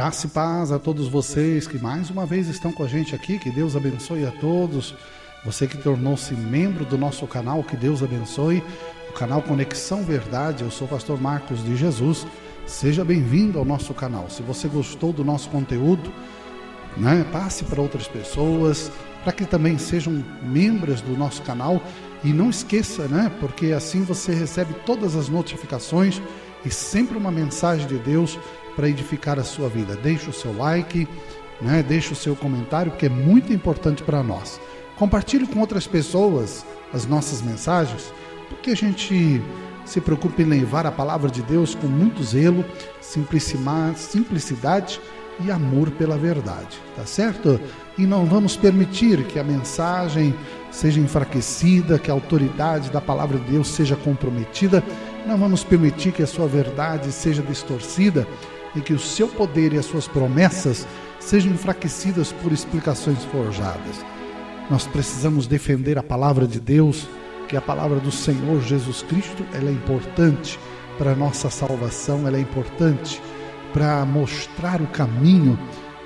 Graça e paz a todos vocês que mais uma vez estão com a gente aqui. Que Deus abençoe a todos. Você que tornou-se membro do nosso canal, que Deus abençoe. O canal Conexão Verdade, eu sou o pastor Marcos de Jesus. Seja bem-vindo ao nosso canal. Se você gostou do nosso conteúdo, passe para outras pessoas, para que também sejam membros do nosso canal. E não esqueça, porque assim você recebe todas as notificações e sempre uma mensagem de Deus para edificar a sua vida. Deixe o seu like, deixe o seu comentário, que é muito importante para nós. Compartilhe com outras pessoas as nossas mensagens, porque a gente se preocupa em levar a palavra de Deus com muito zelo, simplicidade e amor pela verdade, tá certo? E não vamos permitir que a mensagem seja enfraquecida, que a autoridade da palavra de Deus seja comprometida. Não vamos permitir que a sua verdade seja distorcida e que o seu poder e as suas promessas sejam enfraquecidas por explicações forjadas. Nós precisamos defender a palavra de Deus, que a palavra do Senhor Jesus Cristo, ela é importante para a nossa salvação, ela é importante para mostrar o caminho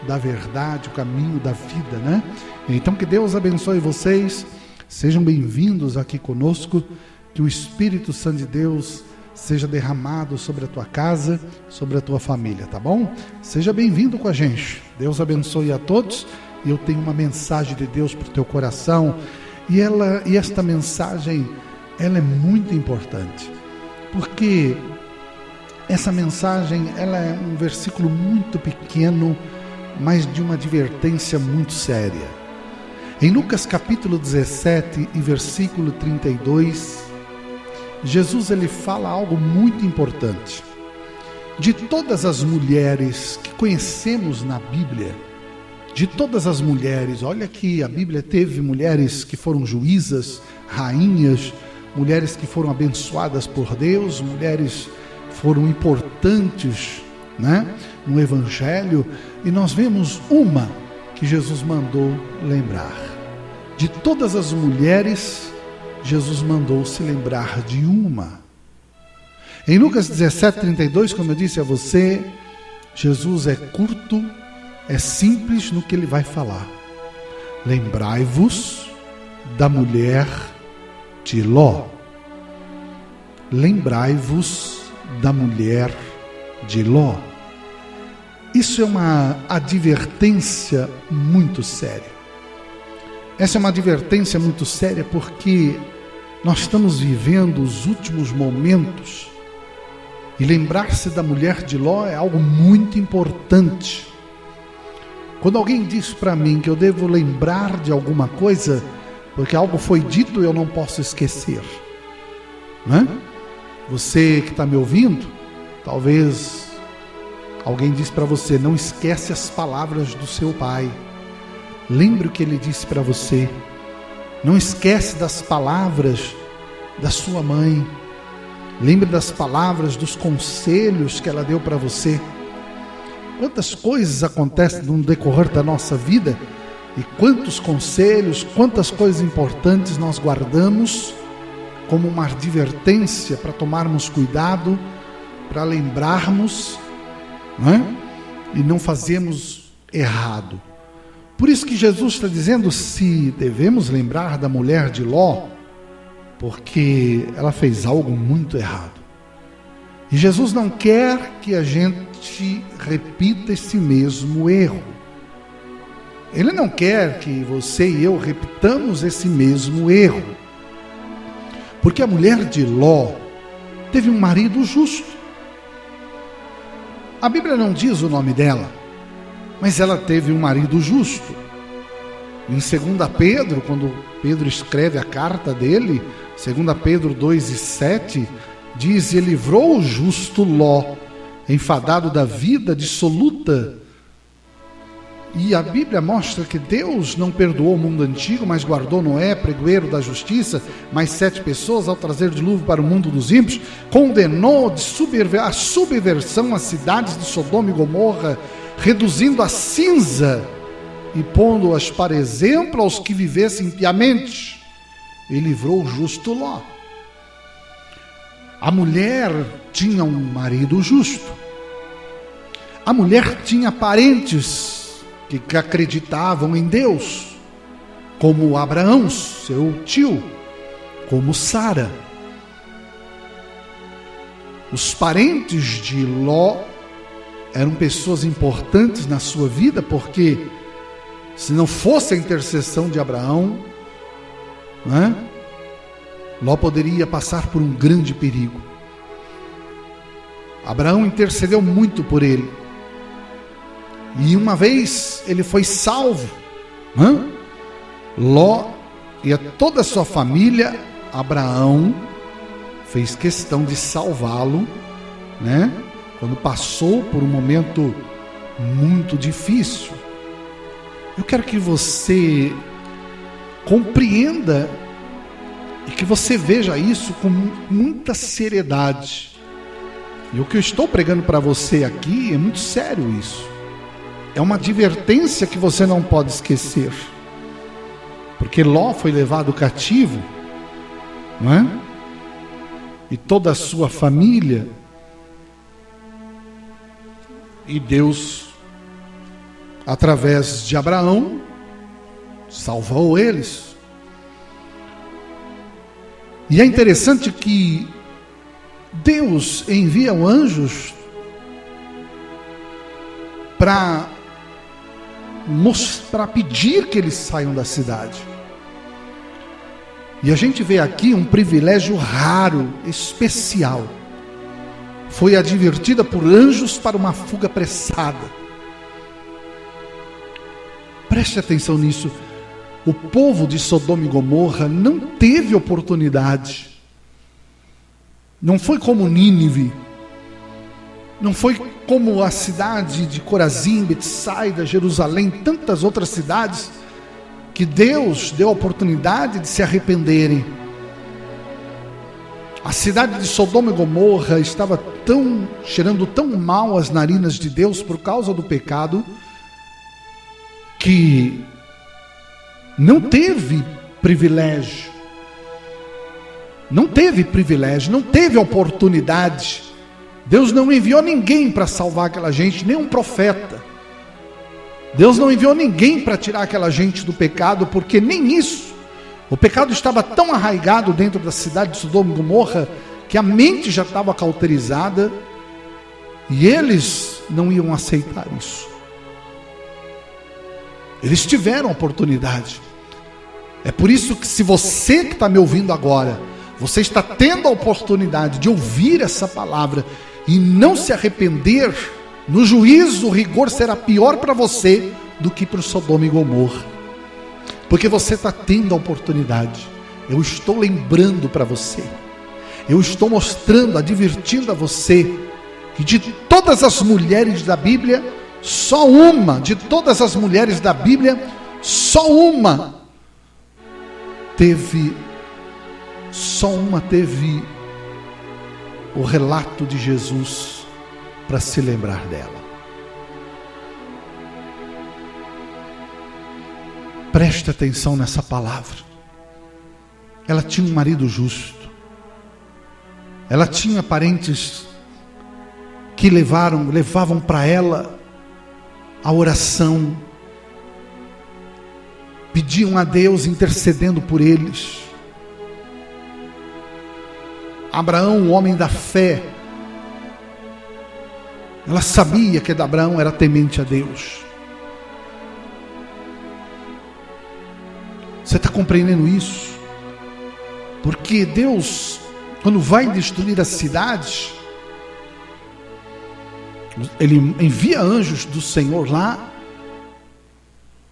da verdade, o caminho da vida, Então que Deus abençoe vocês, sejam bem-vindos aqui conosco, que o Espírito Santo de Deus seja derramado sobre a tua casa, sobre a tua família, tá bom? Seja bem-vindo com a gente. Deus abençoe a todos. E eu tenho uma mensagem de Deus para o teu coração. E esta mensagem, ela é muito importante. Porque essa mensagem, ela é um versículo muito pequeno, mas de uma advertência muito séria. Em Lucas capítulo 17 e versículo 32, Jesus ele fala algo muito importante. De todas as mulheres que conhecemos na Bíblia, de todas as mulheres, olha que a Bíblia teve mulheres que foram juízas, rainhas, mulheres que foram abençoadas por Deus, mulheres que foram importantes, no Evangelho, e nós vemos uma que Jesus mandou lembrar. De todas as mulheres, Jesus mandou se lembrar de uma. Em Lucas 17:32, como eu disse a você, Jesus é curto, é simples no que ele vai falar. Lembrai-vos da mulher de Ló. Lembrai-vos da mulher de Ló. Isso é uma advertência muito séria. Essa é uma advertência muito séria porque nós estamos vivendo os últimos momentos e lembrar-se da mulher de Ló é algo muito importante. Quando alguém diz para mim que eu devo lembrar de alguma coisa, porque algo foi dito, eu não posso esquecer. Você que está me ouvindo, talvez alguém disse para você, não esquece as palavras do seu pai. Lembre o que ele disse para você. Não esquece das palavras da sua mãe. Lembre das palavras, dos conselhos que ela deu para você. Quantas coisas acontecem no decorrer da nossa vida e quantos conselhos, quantas coisas importantes nós guardamos como uma advertência para tomarmos cuidado, para lembrarmos, e não fazermos errado. Por isso que Jesus está dizendo se devemos lembrar da mulher de Ló, porque ela fez algo muito errado. E Jesus não quer que a gente repita esse mesmo erro. Ele não quer que você e eu repitamos esse mesmo erro. Porque a mulher de Ló teve um marido justo. A Bíblia não diz o nome dela, mas ela teve um marido justo. Em 2 Pedro, quando Pedro escreve a carta dele, 2 Pedro 2:7, diz, e livrou o justo Ló, enfadado da vida dissoluta. E a Bíblia mostra que Deus não perdoou o mundo antigo, mas guardou Noé, pregoeiro da justiça, mais 7 pessoas, ao trazer dilúvio para o mundo dos ímpios, condenou a subversão as cidades de Sodoma e Gomorra, reduzindo a cinza e pondo-as para exemplo aos que vivessem impiamente, e livrou o justo Ló. A mulher tinha um marido justo. A mulher tinha parentes que acreditavam em Deus, como Abraão, seu tio, como Sara. Os parentes de Ló eram pessoas importantes na sua vida, porque se não fosse a intercessão de Abraão, né, Ló poderia passar por um grande perigo. Abraão intercedeu muito por ele. E uma vez ele foi salvo, né? Ló e toda a sua família, Abraão fez questão de salvá-lo, né? Quando passou por um momento muito difícil. Eu quero que você compreenda e que você veja isso com muita seriedade. E o que eu estou pregando para você aqui é muito sério isso. É uma advertência que você não pode esquecer. Porque Ló foi levado cativo, não é? E toda a sua família. E Deus, através de Abraão, salvou eles. E é interessante que Deus envia anjos para pedir que eles saiam da cidade. E a gente vê aqui um privilégio raro, especial. Foi advertida por anjos para uma fuga apressada. Preste atenção nisso. O povo de Sodoma e Gomorra não teve oportunidade. Não foi como Nínive. Não foi como a cidade de Corazim, Betsaida, Jerusalém, tantas outras cidades que Deus deu a oportunidade de se arrependerem. A cidade de Sodoma e Gomorra estava cheirando tão mal as narinas de Deus por causa do pecado, que não teve privilégio. Não teve oportunidade. Deus não enviou ninguém para salvar aquela gente, nem um profeta. Deus não enviou ninguém para tirar aquela gente do pecado, porque nem isso. O pecado estava tão arraigado dentro da cidade de Sodoma e Gomorra, que a mente já estava cauterizada, e eles não iam aceitar isso. Eles tiveram oportunidade. É por isso que, se você que está me ouvindo agora, você está tendo a oportunidade de ouvir essa palavra e não se arrepender, no juízo o rigor será pior para você do que para o Sodoma e Gomorra. Porque você está tendo a oportunidade. Eu estou lembrando para você. Eu estou mostrando, advertindo a você, que de todas as mulheres da Bíblia, só uma teve o relato de Jesus para se lembrar dela. Preste atenção nessa palavra. Ela tinha um marido justo. Ela tinha parentes que levavam para ela a oração, pediam a Deus intercedendo por eles. Abraão, um homem da fé, ela sabia que Abraão era temente a Deus. Você está compreendendo isso? Porque Deus, quando vai destruir a cidade, Ele envia anjos do Senhor lá,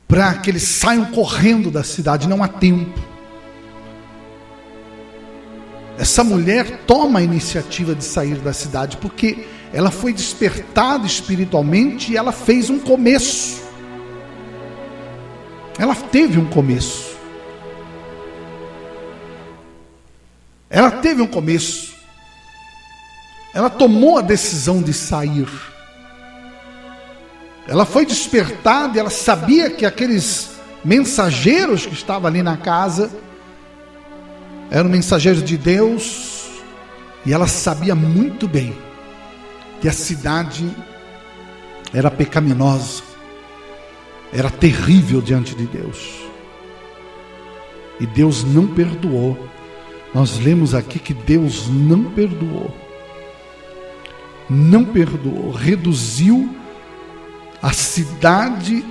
para que eles saiam correndo da cidade, não há tempo. Essa mulher toma a iniciativa de sair da cidade, porque ela foi despertada espiritualmente e ela fez um começo. Ela teve um começo. Ela tomou a decisão de sair. Ela foi despertada e ela sabia que aqueles mensageiros que estavam ali na casa eram mensageiros de Deus, e ela sabia muito bem que a cidade era pecaminosa, era terrível diante de Deus. E Deus não perdoou. Nós lemos aqui que Deus não perdoou. Não perdoou. Reduziu a cidade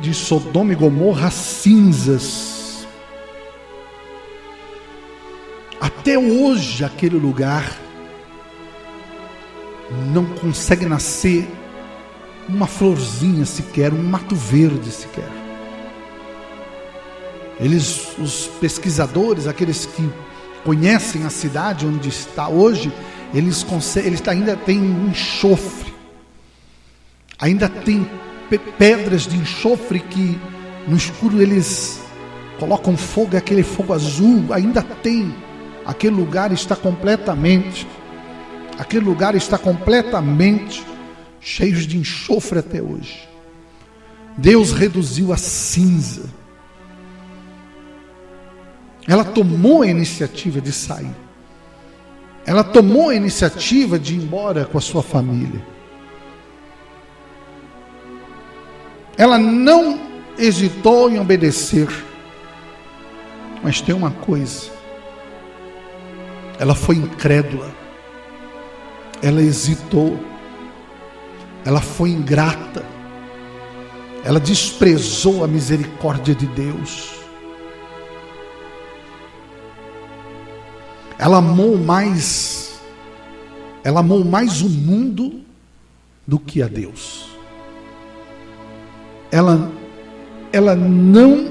de Sodoma e Gomorra a cinzas. Até hoje aquele lugar não consegue nascer uma florzinha sequer, um mato verde sequer. Os pesquisadores, aqueles que conhecem a cidade onde está hoje, eles ainda têm enxofre, ainda tem pedras de enxofre que no escuro eles colocam fogo, aquele fogo azul, ainda tem. Aquele lugar está completamente cheio de enxofre até hoje. Deus reduziu a cinza. Ela tomou a iniciativa de sair. Ela tomou a iniciativa de ir embora com a sua família. Ela não hesitou em obedecer. Mas tem uma coisa. Ela foi incrédula. Ela hesitou. Ela foi ingrata. Ela desprezou a misericórdia de Deus. Ela amou mais o mundo do que a Deus. Ela não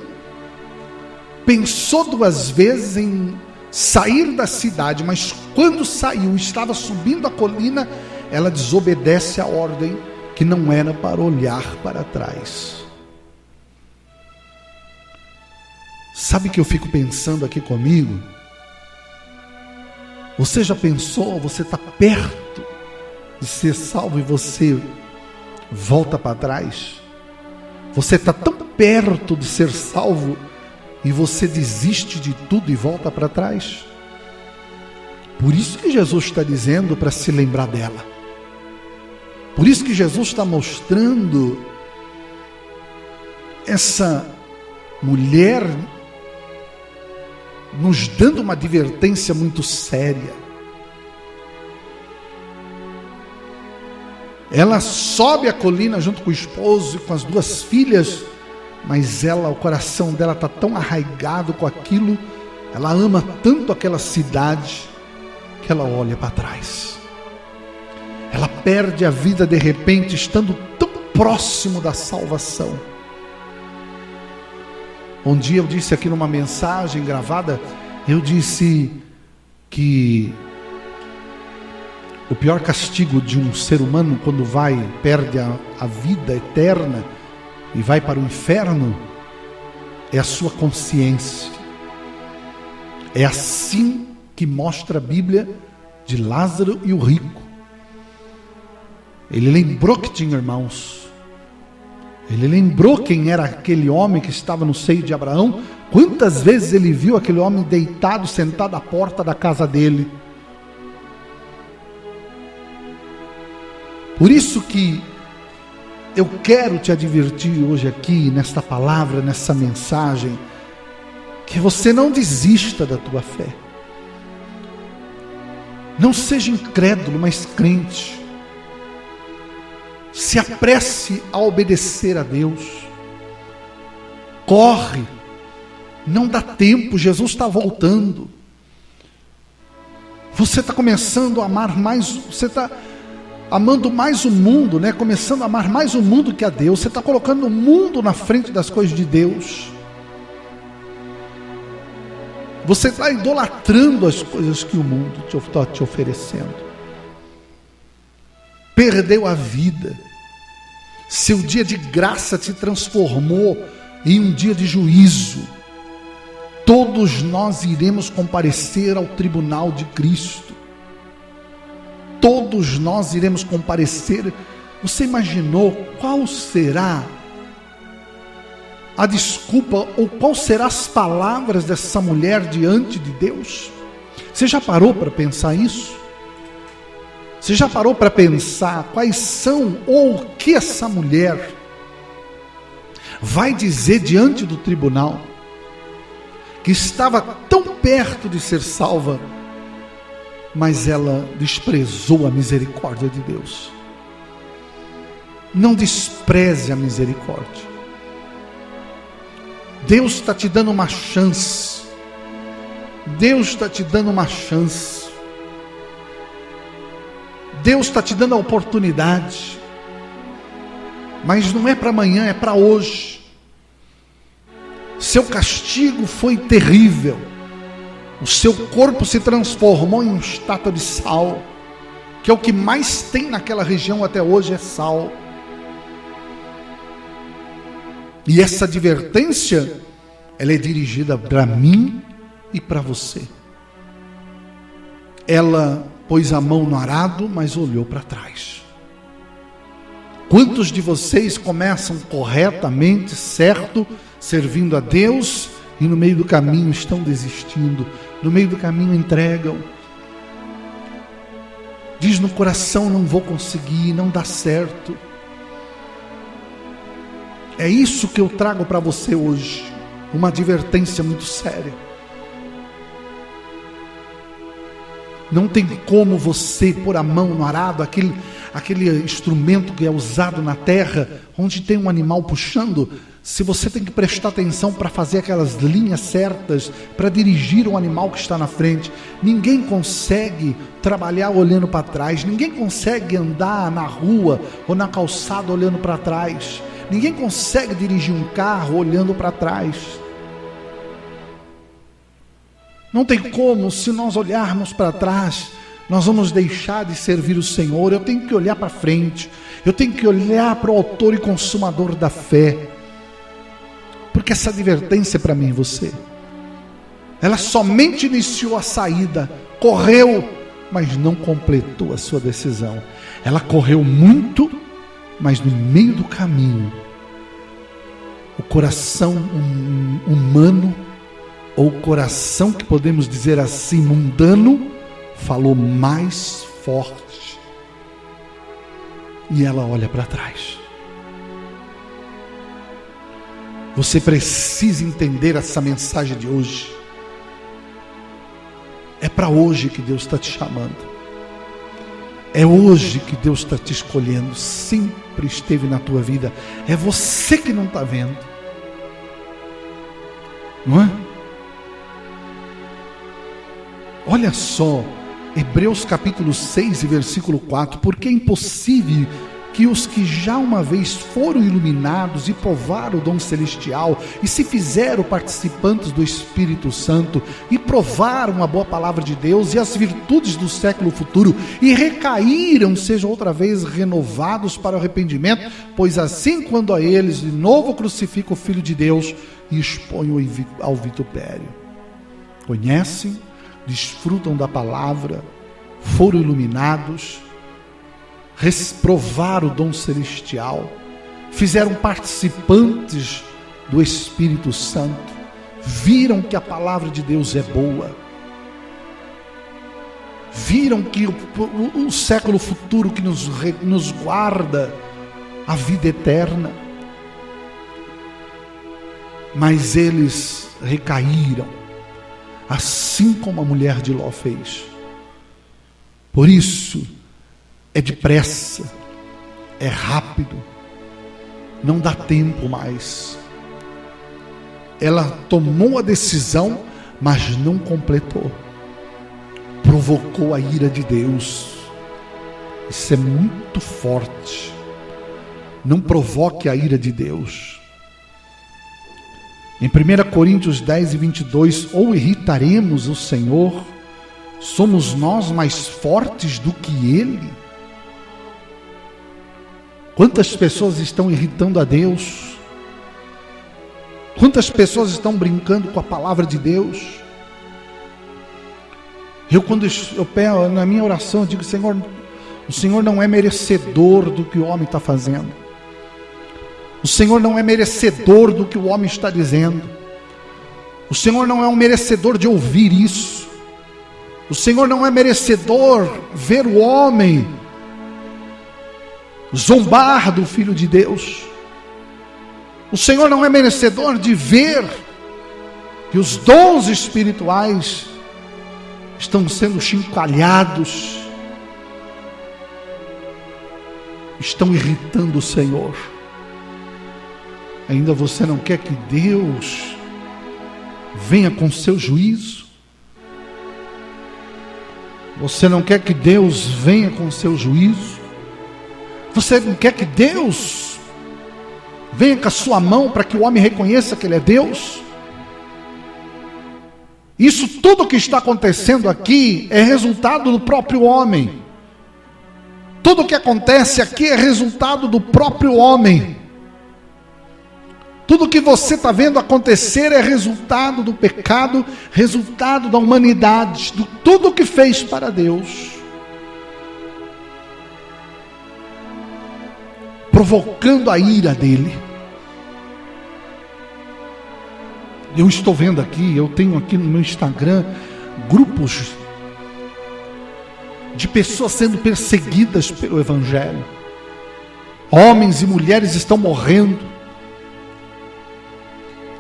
pensou duas vezes em sair da cidade, mas quando saiu, estava subindo a colina, ela desobedece a ordem que não era para olhar para trás. Sabe o que eu fico pensando aqui comigo? Você já pensou, você está perto de ser salvo e você volta para trás? Você está tão perto de ser salvo e você desiste de tudo e volta para trás? Por isso que Jesus está dizendo para se lembrar dela. Por isso que Jesus está mostrando essa mulher, nos dando uma advertência muito séria. Ela sobe a colina junto com o esposo e com as duas filhas, mas o coração dela está tão arraigado com aquilo, ela ama tanto aquela cidade, que ela olha para trás. Ela perde a vida de repente, estando tão próximo da salvação. Um dia eu disse aqui numa mensagem gravada, eu disse que o pior castigo de um ser humano quando perde a vida eterna e vai para o inferno, é a sua consciência. É assim que mostra a Bíblia de Lázaro e o rico. Ele lembrou que tinha irmãos. Ele lembrou quem era aquele homem que estava no seio de Abraão. Quantas vezes ele viu aquele homem deitado, sentado à porta da casa dele. Por isso que eu quero te advertir hoje aqui, nesta palavra, nessa mensagem, que você não desista da tua fé. Não seja incrédulo, mas crente. Se apresse a obedecer a Deus. Corre. Não dá tempo, Jesus está voltando. Você está começando a amar mais, você está amando mais o mundo, né? Começando a amar mais o mundo que a Deus. Você está colocando o mundo na frente das coisas de Deus. Você está idolatrando as coisas que o mundo está te oferecendo. Perdeu a vida. Seu dia de graça se transformou em um dia de juízo. Todos nós iremos comparecer ao tribunal de Cristo. Todos nós iremos comparecer. Você imaginou qual será a desculpa ou qual serão as palavras dessa mulher diante de Deus? Você já parou para pensar isso? Você já parou para pensar quais são ou o que essa mulher vai dizer diante do tribunal, que estava tão perto de ser salva, mas ela desprezou a misericórdia de Deus? Não despreze a misericórdia. Deus está te dando uma chance. Deus está te dando uma chance. Deus está te dando a oportunidade. Mas não é para amanhã, é para hoje. Seu castigo foi terrível. O seu corpo se transformou em uma estátua de sal, que é o que mais tem naquela região até hoje, é sal. E essa advertência, ela é dirigida para mim e para você. Ela pôs a mão no arado, mas olhou para trás. Quantos de vocês começam corretamente, certo, servindo a Deus, e no meio do caminho estão desistindo, no meio do caminho entregam? Diz no coração: não vou conseguir, não dá certo. É isso que eu trago para você hoje, uma advertência muito séria. Não tem como você pôr a mão no arado, aquele instrumento que é usado na terra, onde tem um animal puxando. Se você tem que prestar atenção para fazer aquelas linhas certas, para dirigir o animal que está na frente. Ninguém consegue trabalhar olhando para trás, ninguém consegue andar na rua ou na calçada olhando para trás, ninguém consegue dirigir um carro olhando para trás. Não tem como. Se nós olharmos para trás, nós vamos deixar de servir o Senhor. Eu tenho que olhar para frente, eu tenho que olhar para o autor e consumador da fé, porque essa advertência é para mim e você. Ela somente iniciou a saída, correu, mas não completou a sua decisão. Ela correu muito, mas no meio do caminho, o coração humano, ou o coração que podemos dizer assim, mundano, falou mais forte. E ela olha para trás. Você precisa entender essa mensagem de hoje. É para hoje que Deus está te chamando. É hoje que Deus está te escolhendo. Sempre esteve na tua vida. É você que não está vendo. Não é? Olha só, Hebreus capítulo 6 e versículo 4. Porque é impossível que os que já uma vez foram iluminados e provaram o dom celestial, e se fizeram participantes do Espírito Santo, e provaram a boa palavra de Deus e as virtudes do século futuro, e recaíram, sejam outra vez renovados para o arrependimento, pois assim quando a eles de novo crucifica o Filho de Deus e expõe-o ao vitupério. Conhecem, desfrutam da palavra, foram iluminados, provaram o dom celestial, fizeram participantes do Espírito Santo, viram que a palavra de Deus é boa, viram que o século futuro que nos guarda a vida eterna, mas eles recaíram, assim como a mulher de Ló fez. Por isso, é depressa, é rápido, não dá tempo mais. Ela tomou a decisão, mas não completou. Provocou a ira de Deus. Isso é muito forte. Não provoque a ira de Deus. Em 1 Coríntios 10 e 22, ou irritaremos o Senhor? Somos nós mais fortes do que Ele? Quantas pessoas estão irritando a Deus? Quantas pessoas estão brincando com a palavra de Deus? Quando eu pego na minha oração, eu digo: Senhor, o Senhor não é merecedor do que o homem está fazendo. O Senhor não é merecedor do que o homem está dizendo. O Senhor não é um merecedor de ouvir isso. O Senhor não é merecedor ver o homem zombar do Filho de Deus. O Senhor não é merecedor de ver que os dons espirituais estão sendo chincalhados, estão irritando o Senhor. Ainda você não quer que Deus venha com seu juízo? Você não quer que Deus venha com seu juízo? Você não quer que Deus venha com a sua mão para que o homem reconheça que Ele é Deus? Isso tudo que está acontecendo aqui é resultado do próprio homem. Tudo que acontece aqui é resultado do próprio homem. Tudo que você está vendo acontecer é resultado do pecado, resultado da humanidade, de tudo que fez para Deus, provocando a ira dele. Eu estou vendo aqui, eu tenho aqui no meu Instagram grupos de pessoas sendo perseguidas pelo Evangelho. Homens e mulheres estão morrendo.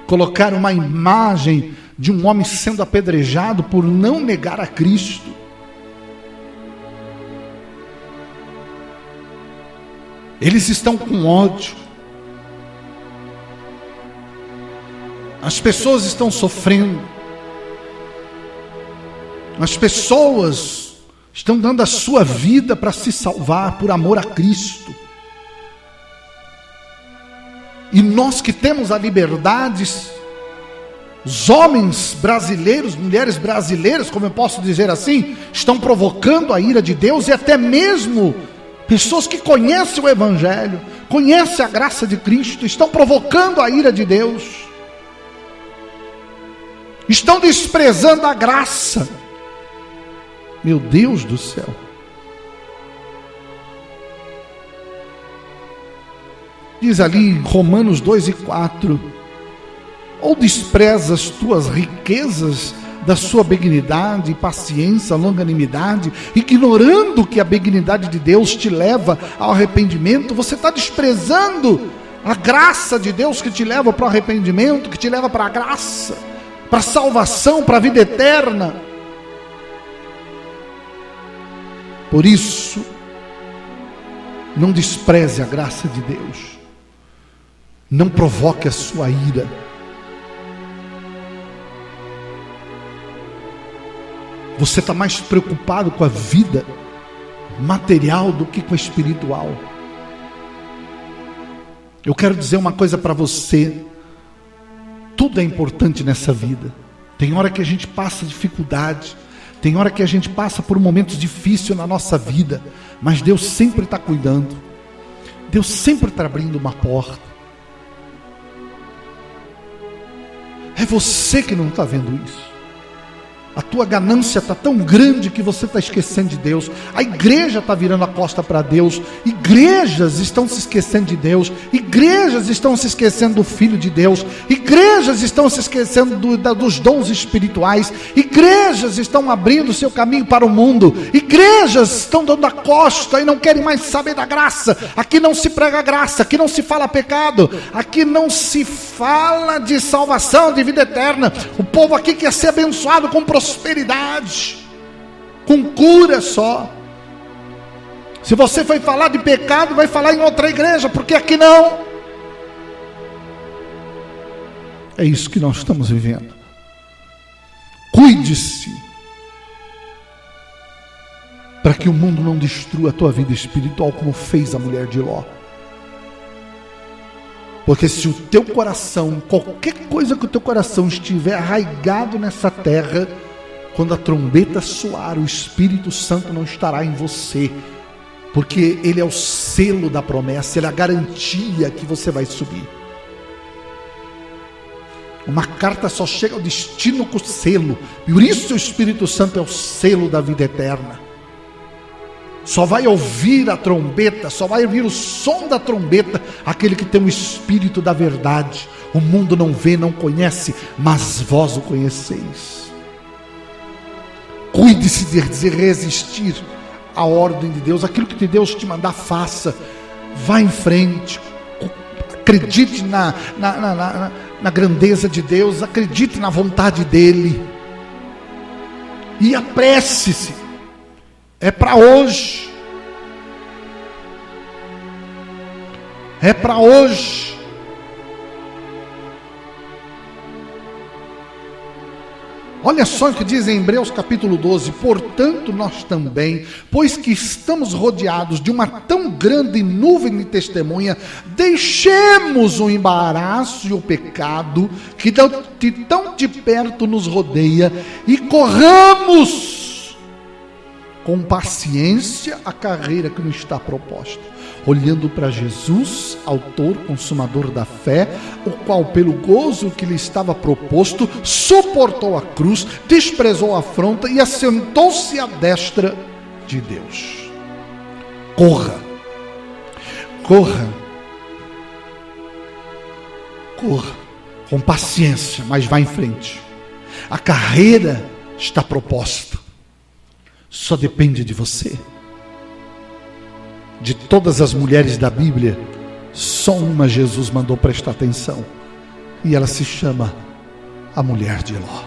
Colocaram uma imagem de um homem sendo apedrejado por não negar a Cristo. Eles estão com ódio. As pessoas estão sofrendo. As pessoas estão dando a sua vida para se salvar por amor a Cristo. E nós que temos a liberdade, os homens brasileiros, mulheres brasileiras, como eu posso dizer assim, estão provocando a ira de Deus, e até mesmo pessoas que conhecem o Evangelho, conhecem a graça de Cristo, estão provocando a ira de Deus, estão desprezando a graça. Meu Deus do céu. Diz ali em Romanos 2:4: ou desprezas tuas riquezas da sua benignidade, paciência, longanimidade, ignorando que a benignidade de Deus te leva ao arrependimento? Você está desprezando a graça de Deus que te leva para o arrependimento, que te leva para a graça, para a salvação, para a vida eterna. Por isso, não despreze a graça de Deus. Não provoque a sua ira. Você está mais preocupado com a vida material do que com a espiritual. Eu quero dizer uma coisa para você: tudo é importante nessa vida. Tem hora que a gente passa dificuldade, tem hora que a gente passa por momentos difíceis na nossa vida, mas Deus sempre está cuidando. Deus sempre está abrindo uma porta. É você que não está vendo isso. A tua ganância está tão grande que você está esquecendo de Deus. A igreja está virando a costa para Deus. Igrejas estão se esquecendo de Deus. Igrejas estão se esquecendo do Filho de Deus. Igrejas estão se esquecendo dos dons espirituais. Igrejas estão abrindo seu caminho para o mundo. Igrejas estão dando a costa e não querem mais saber da graça. Aqui não se prega graça. Aqui não se fala pecado. Aqui não se fala de salvação, de vida eterna. O povo aqui quer ser abençoado com prosperidade, com cura só. Se você foi falar de pecado, vai falar em outra igreja, porque aqui não. É isso que nós estamos vivendo. Cuide-se, para que o mundo não destrua a tua vida espiritual, como fez a mulher de Ló. Porque se o teu coração, qualquer coisa que o teu coração estiver arraigado nessa terra, quando a trombeta soar, o Espírito Santo não estará em você, porque Ele é o selo da promessa, Ele é a garantia que você vai subir. Uma carta só chega ao destino com o selo, por isso o Espírito Santo é o selo da vida eterna. Só vai ouvir a trombeta, só vai ouvir o som da trombeta aquele que tem o Espírito da verdade. O mundo não vê, não conhece, mas vós o conheceis. Cuide-se de resistir à ordem de Deus. Aquilo que Deus te mandar, faça. Vá em frente. Acredite na grandeza de Deus. Acredite na vontade dEle. E apresse-se. É para hoje. É para hoje. Olha só o que diz em Hebreus capítulo 12: portanto nós também, pois que estamos rodeados de uma tão grande nuvem de testemunha, deixemos o embaraço e o pecado que tão de perto nos rodeia e corramos com paciência a carreira que nos está proposta, olhando para Jesus, autor, consumador da fé, o qual pelo gozo que lhe estava proposto, suportou a cruz, desprezou a afronta e assentou-se à destra de Deus. Corra, corra, corra, com paciência, mas vá em frente. A carreira está proposta, só depende de você. De todas as mulheres da Bíblia, só uma Jesus mandou prestar atenção, e ela se chama a mulher de Ló.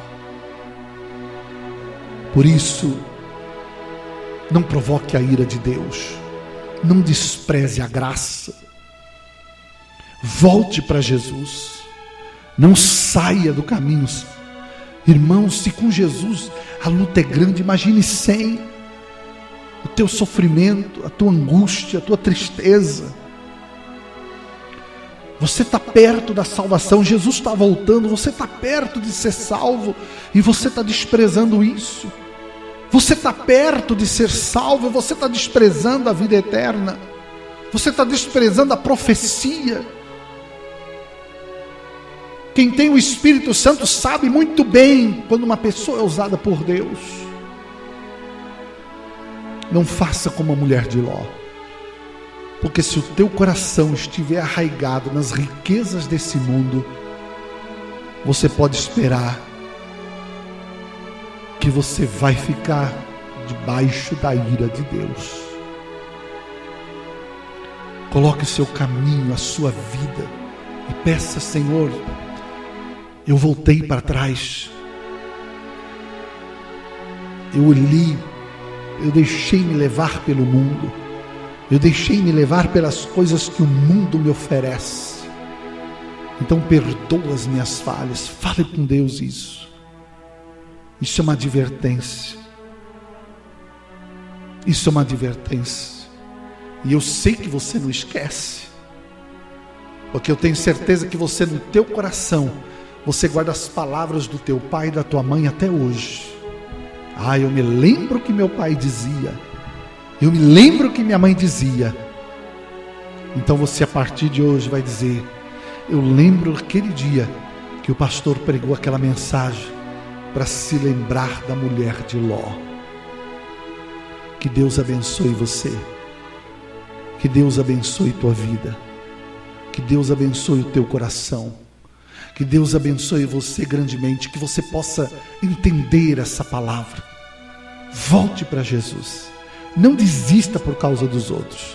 Por isso, não provoque a ira de Deus, não despreze a graça, volte para Jesus, não saia do caminho. Irmãos, se com Jesus a luta é grande, imagine sem. O teu sofrimento, a tua angústia, a tua tristeza. Você está perto da salvação, Jesus está voltando, você está perto de ser salvo, e você está desprezando isso. Você está perto de ser salvo, e você está desprezando a vida eterna. Você está desprezando a profecia. Quem tem o Espírito Santo sabe muito bem quando uma pessoa é usada por Deus. Não faça como a mulher de Ló, porque se o teu coração estiver arraigado nas riquezas desse mundo, você pode esperar que você vai ficar debaixo da ira de Deus. Coloque o seu caminho, a sua vida, e peça: Senhor, eu voltei para trás, eu olhei, eu deixei-me levar pelo mundo, eu deixei-me levar pelas coisas que o mundo me oferece. Então perdoa as minhas falhas. Fale com Deus isso. Isso é uma advertência. Isso é uma advertência. E eu sei que você não esquece, porque eu tenho certeza que você, no teu coração, você guarda as palavras do teu pai e da tua mãe até hoje. Eu me lembro que meu pai dizia, eu me lembro que minha mãe dizia. Então você, a partir de hoje, vai dizer: eu lembro aquele dia que o pastor pregou aquela mensagem, para se lembrar da mulher de Ló. Que Deus abençoe você, que Deus abençoe tua vida, que Deus abençoe o teu coração, que Deus abençoe você grandemente, que você possa entender essa palavra. Volte para Jesus. Não desista por causa dos outros.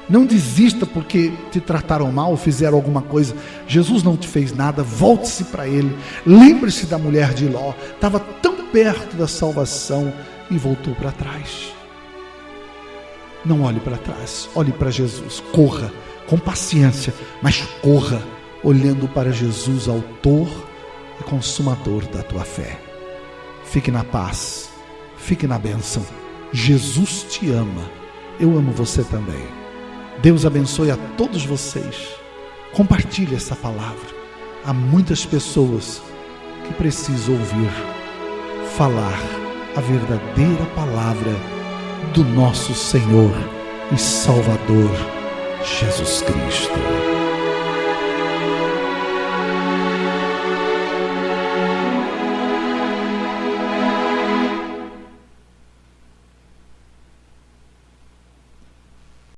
Não desista porque te trataram mal, fizeram alguma coisa. Jesus não te fez nada. Volte-se para Ele. Lembre-se da mulher de Ló. Estava tão perto da salvação e voltou para trás. Não olhe para trás, olhe para Jesus. Corra com paciência, mas corra olhando para Jesus, autor e consumador da tua fé. Fique na paz, fique na bênção. Jesus te ama, eu amo você também. Deus abençoe a todos vocês. Compartilhe essa palavra. Há muitas pessoas que precisam ouvir falar a verdadeira palavra do nosso Senhor e Salvador Jesus Cristo.